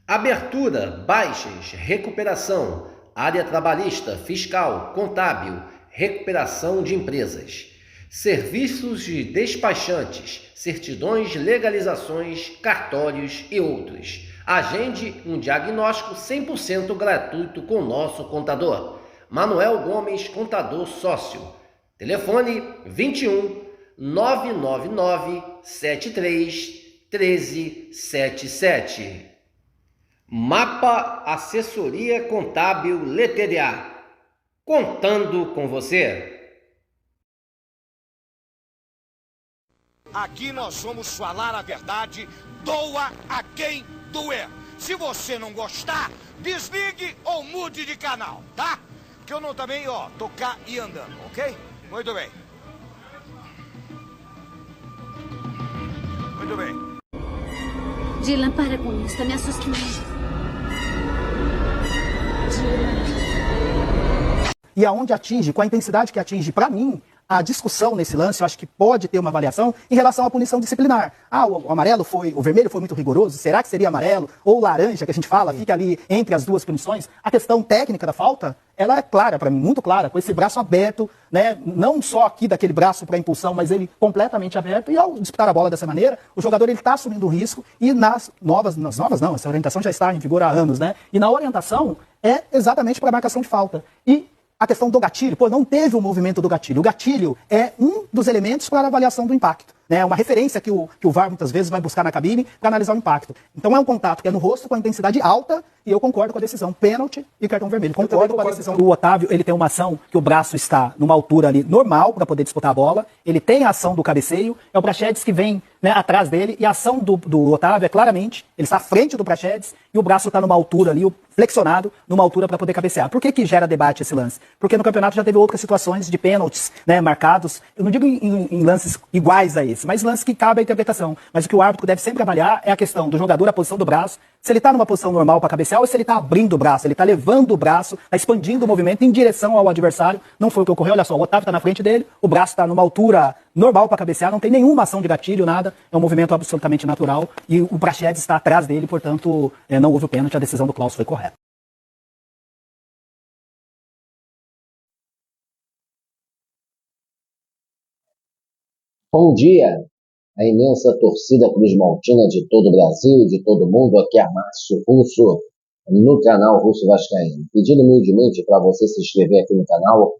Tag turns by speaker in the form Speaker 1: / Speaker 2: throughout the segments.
Speaker 1: Abertura, baixas, recuperação, área trabalhista, fiscal, contábil, recuperação de empresas. Serviços de despachantes, certidões, legalizações, cartórios e outros. Agende um diagnóstico 100% gratuito com nosso contador. Manuel Gomes, contador sócio. Telefone 21 999 73 1377. Mapa Assessoria Contábil LTDA. Contando com você.
Speaker 2: Aqui nós vamos falar a verdade, doa a quem doer. Se você não gostar, desligue ou mude de canal, tá? Que eu não também, tocar e andando, ok? Muito bem. Muito bem.
Speaker 3: Dylan, para com isso, tá me assustando. Dylan.
Speaker 4: E aonde atinge, com a intensidade que atinge, para mim, a discussão nesse lance, eu acho que pode ter uma avaliação em relação à punição disciplinar. O amarelo foi, o vermelho foi muito rigoroso, será que seria amarelo? Ou laranja, que a gente fala, fica ali entre as duas punições. A questão técnica da falta, ela é clara para mim, muito clara, com esse braço aberto, né? Não só aqui daquele braço para impulsão, mas ele completamente aberto, e ao disputar a bola dessa maneira, o jogador está assumindo o risco, e nas novas não, essa orientação já está em vigor há anos, né? E na orientação é exatamente para a marcação de falta. E a questão do gatilho, não teve o movimento do gatilho. O gatilho é um dos elementos para a avaliação do impacto. É uma referência que o VAR muitas vezes vai buscar na cabine para analisar o impacto. Então é um contato que é no rosto com a intensidade alta, e eu concordo com a decisão pênalti e cartão vermelho. Concordo com a decisão do Otávio. Ele tem uma ação que o braço está numa altura ali normal para poder disputar a bola. Ele tem a ação do cabeceio, é o Praxedes que vem, né, atrás dele, e a ação do Otávio é claramente, ele está à frente do Praxedes e o braço está numa altura ali, flexionado, numa altura para poder cabecear. Por que gera debate esse lance? Porque no campeonato já teve outras situações de pênaltis, né, marcados, eu não digo em lances iguais a esse, mas lances que cabe à interpretação. Mas o que o árbitro deve sempre avaliar é a questão do jogador, a posição do braço, se ele está numa posição normal para cabecear ou se ele está abrindo o braço, ele está levando o braço, está expandindo o movimento em direção ao adversário. Não foi o que ocorreu, olha só, o Otávio está na frente dele, o braço está numa altura normal para cabecear, não tem nenhuma ação de gatilho, nada, é um movimento absolutamente natural, e o Praxedes está atrás dele, portanto, não houve o pênalti, a decisão do Klaus foi correta.
Speaker 5: Bom dia, a imensa torcida cruzmaltina de todo o Brasil, de todo o mundo. Aqui é Márcio Russo, no canal Russo Vascaíno. Pedindo humildemente para você se inscrever aqui no canal,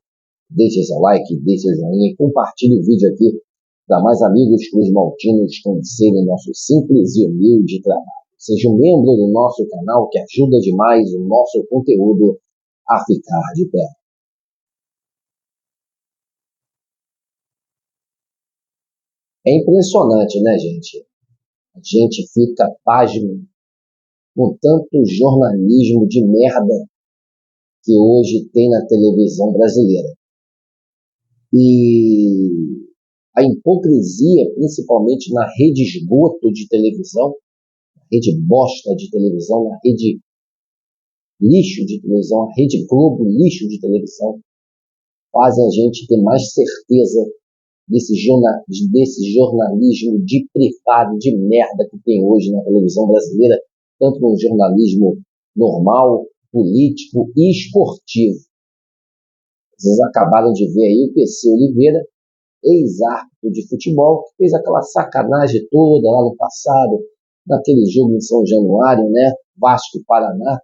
Speaker 5: deixe seu like, deixe seu joinha e compartilhe o vídeo aqui para mais amigos cruzmaltinos conhecerem nosso simples e humilde trabalho. Seja um membro do nosso canal, que ajuda demais o nosso conteúdo a ficar de pé. É impressionante, né, gente? A gente fica pasmo com tanto jornalismo de merda que hoje tem na televisão brasileira. E a hipocrisia, principalmente na rede esgoto de televisão, na rede bosta de televisão, na rede lixo de televisão, a rede Globo lixo de televisão, fazem a gente ter mais certeza desse jornalismo de privado, de merda que tem hoje na televisão brasileira, tanto no jornalismo normal, político e esportivo. Vocês acabaram de ver aí o PC Oliveira, ex-árbitro de futebol, que fez aquela sacanagem toda lá no passado, naquele jogo em São Januário, né? Vasco e Paraná.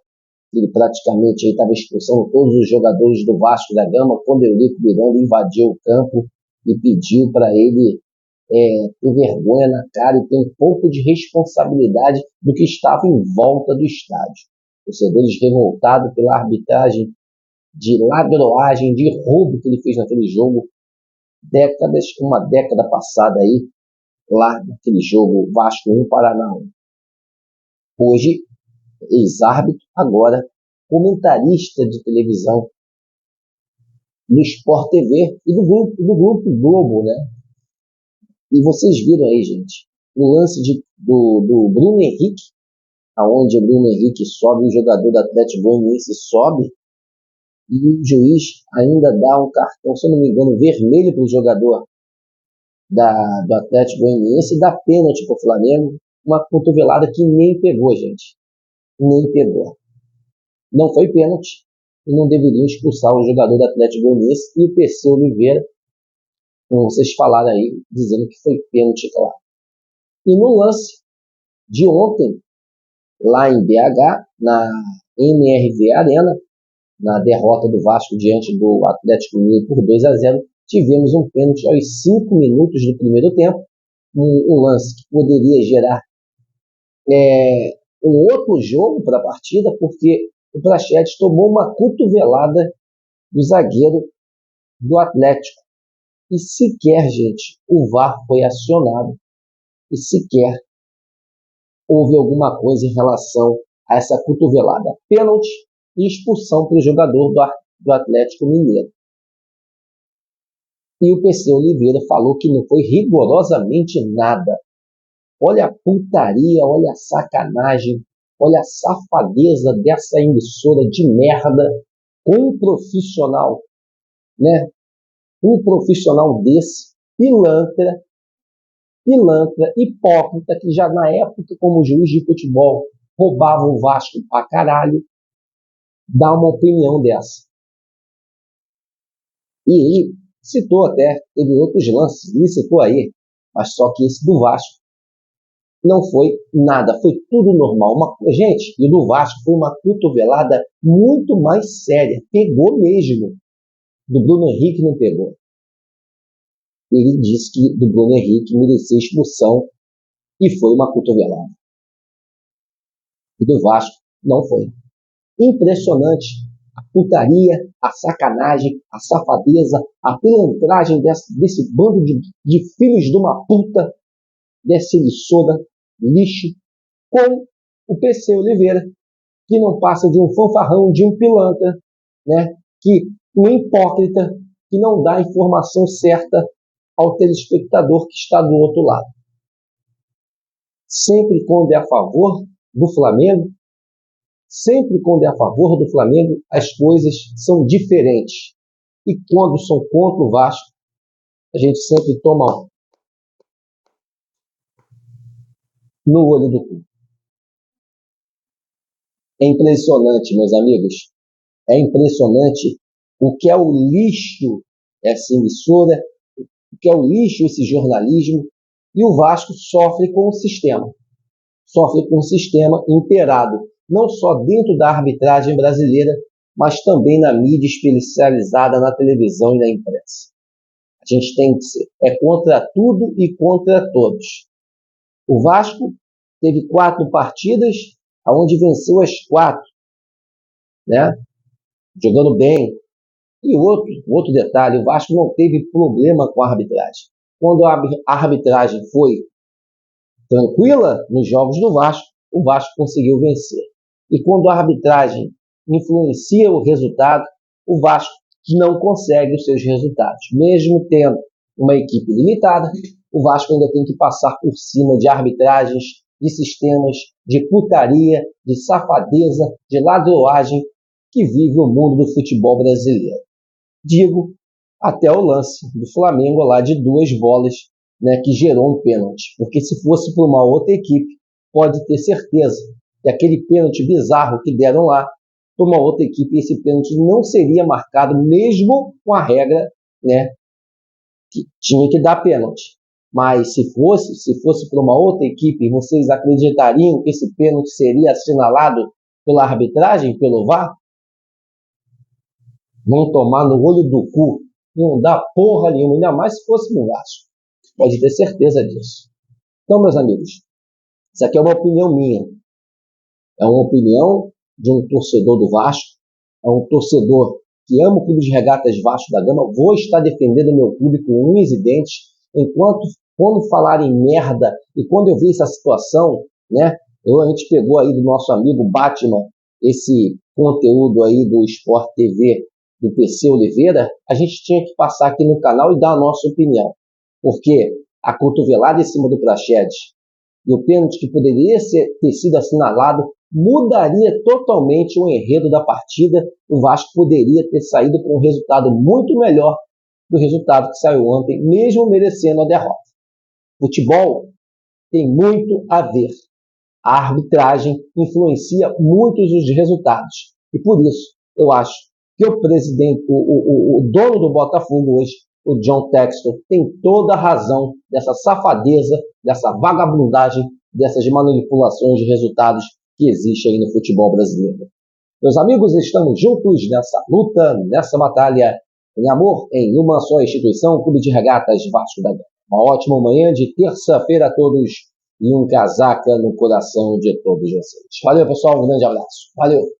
Speaker 5: Ele praticamente estava expulsando todos os jogadores do Vasco da Gama, quando o Eurico Miranda invadiu o campo e pediu para ele ter vergonha na cara e ter um pouco de responsabilidade do que estava em volta do estádio. Torcedores revoltados pela arbitragem de ladroagem, de roubo que ele fez naquele jogo, uma década passada aí, lá naquele jogo Vasco 1, Paraná 1. Hoje, ex-árbitro, agora comentarista de televisão no Sport TV e do grupo Globo, né? E vocês viram aí, gente, o lance do Bruno Henrique, aonde o Bruno Henrique sobe, o jogador do Atlético Goianiense sobe, e o juiz ainda dá um cartão, se eu não me engano, vermelho para o jogador do Atlético Goianiense e dá pênalti para o Flamengo, uma cotovelada que nem pegou, gente. nem pegou. Não foi pênalti e não deveriam expulsar o jogador do Atlético Goianiense e o PC Oliveira, como vocês falaram aí, dizendo que foi pênalti, claro. E no lance de ontem, lá em BH, na MRV Arena, na derrota do Vasco diante do Atlético Mineiro por 2-0, tivemos um pênalti aos 5 minutos do primeiro tempo, um lance que poderia gerar um outro jogo para a partida, porque o Praxedes tomou uma cotovelada do zagueiro do Atlético. E sequer, gente, o VAR foi acionado. E sequer houve alguma coisa em relação a essa cotovelada. Pênalti e expulsão para o jogador do Atlético Mineiro. E o PC Oliveira falou que não foi rigorosamente nada. Olha a putaria, olha a sacanagem, olha a safadeza dessa emissora de merda com um profissional, né? Um profissional desse, pilantra, hipócrita, que já na época, como juiz de futebol, roubava o Vasco pra caralho, dá uma opinião dessa. E ele citou até, teve outros lances, ele citou aí, mas só que esse do Vasco não foi nada, foi tudo normal. Gente, e o do Vasco foi uma cotovelada muito mais séria, pegou mesmo. Do Bruno Henrique não pegou. Ele disse que do Bruno Henrique merecia expulsão e foi uma cotovelada. E do Vasco não foi. Impressionante a putaria, a sacanagem, a safadeza, a pilantragem desse bando de filhos de uma puta, dessa emissora lixo, com o PC Oliveira, que não passa de um fanfarrão, de um pilantra, né? Que um hipócrita que não dá a informação certa ao telespectador que está do outro lado. Sempre quando é a favor do Flamengo, as coisas são diferentes. E quando são contra o Vasco, a gente sempre toma no olho do cu. É impressionante, meus amigos. É impressionante o que é o lixo essa emissora, o que é o lixo esse jornalismo, e o Vasco sofre com o sistema. Sofre com o sistema imperado, não só dentro da arbitragem brasileira, mas também na mídia especializada, na televisão e na imprensa. A gente tem que ser contra tudo e contra todos. O Vasco teve 4 partidas, onde venceu as 4, né? Jogando bem. E outro detalhe, o Vasco não teve problema com a arbitragem. Quando a arbitragem foi tranquila nos jogos do Vasco, o Vasco conseguiu vencer. E quando a arbitragem influencia o resultado, o Vasco não consegue os seus resultados. Mesmo tendo uma equipe limitada, o Vasco ainda tem que passar por cima de arbitragens, de sistemas, de putaria, de safadeza, de ladroagem que vive o mundo do futebol brasileiro. Digo, até o lance do Flamengo lá de 2 bolas, né, que gerou um pênalti. Porque se fosse para uma outra equipe, pode ter certeza que aquele pênalti bizarro que deram lá, para uma outra equipe, esse pênalti não seria marcado, mesmo com a regra, né, que tinha que dar pênalti. Mas se fosse para uma outra equipe, vocês acreditariam que esse pênalti seria assinalado pela arbitragem, pelo VAR? Vão tomar no olho do cu, não dá porra nenhuma, ainda mais se fosse no Vasco. Pode ter certeza disso. Então, meus amigos, isso aqui é uma opinião minha. É uma opinião de um torcedor do Vasco, é um torcedor que ama o Clube de Regatas Vasco da Gama. Vou estar defendendo o meu clube com unhas e dentes, enquanto, quando falarem merda, e quando eu vi essa situação, né, a gente pegou aí do nosso amigo Batman, esse conteúdo aí do Sport TV, do PC Oliveira, a gente tinha que passar aqui no canal e dar a nossa opinião. Porque a cotovelada em cima do Praxedes e o pênalti que poderia ter sido assinalado mudaria totalmente o enredo da partida. O Vasco poderia ter saído com um resultado muito melhor do resultado que saiu ontem, mesmo merecendo a derrota. Futebol tem muito a ver. A arbitragem influencia muitos os resultados. E por isso, eu acho que o presidente, o dono do Botafogo hoje, o John Textor, tem toda a razão dessa safadeza, dessa vagabundagem, dessas manipulações de resultados que existe aí no futebol brasileiro. Meus amigos, estamos juntos nessa luta, nessa batalha, em amor, em uma só instituição, Clube de Regatas Vasco da Gama. Uma ótima manhã de terça-feira a todos e um casaca no coração de todos vocês. Valeu, pessoal, um grande abraço. Valeu!